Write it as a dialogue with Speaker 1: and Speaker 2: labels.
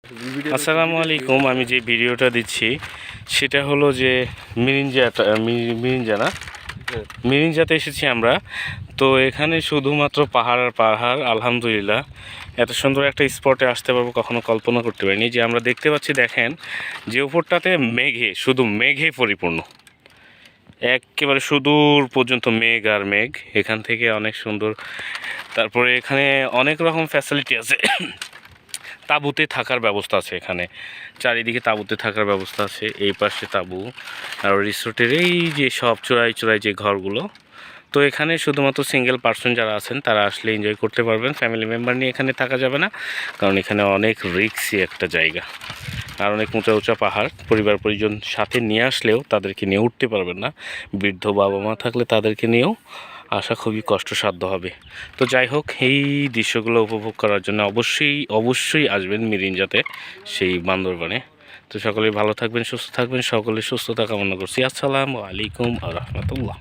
Speaker 1: আসসালামু আলাইকুম। আমি যে ভিডিওটা দিচ্ছি সেটা হলো যে মিরিঞ্জাতে এসেছি আমরা। তো এখানে শুধুমাত্র পাহাড় আর পাহাড়। আলহামদুলিল্লাহ, এত সুন্দর একটা স্পটে আসতে পারবো কখনো কল্পনা করতে পারিনি। যে আমরা দেখতে পাচ্ছি, দেখেন যে উপরটাতে মেঘে, শুধু মেঘে পরিপূর্ণ, একেবারে সুদূর পর্যন্ত মেঘ আর মেঘ। এখান থেকে অনেক সুন্দর। তারপরে এখানে অনেক রকম ফ্যাসিলিটি আছে। তাঁবুতে থাকার ব্যবস্থা আছে এখানে, চারিদিকে তাঁবুতে থাকার ব্যবস্থা আছে। এই পাশে তাঁবু, আর রিসোর্টের এই যে সব চূড়ায় চূড়ায় যে ঘরগুলো। তো এখানে শুধুমাত্র সিঙ্গেল পার্সন যারা আছেন তারা আসলে এনজয় করতে পারবেন। ফ্যামিলি মেম্বার নিয়ে এখানে থাকা যাবে না, কারণ এখানে অনেক রিস্কি একটা জায়গা, আর অনেক উঁচা উঁচা পাহাড়। পরিবার পরিজন সাথে নিয়ে আসলেও তাদেরকে নিয়ে উঠতে পারবেন না। বৃদ্ধ বাবা মা থাকলে তাদেরকে নিয়েও আসা খুবই কষ্টসাধ্য হবে। তো যাই হোক, এই দৃশ্যগুলো উপভোগ করার জন্য অবশ্যই আসবেন মিরিঞ্জাতে, সেই বান্দরবানে। তো সকলেই ভালো থাকবেন, সুস্থ থাকবেন, সকলের সুস্থতা কামনা করছি। আসসালামু আলাইকুম ওয়া রাহমাতুল্লাহ।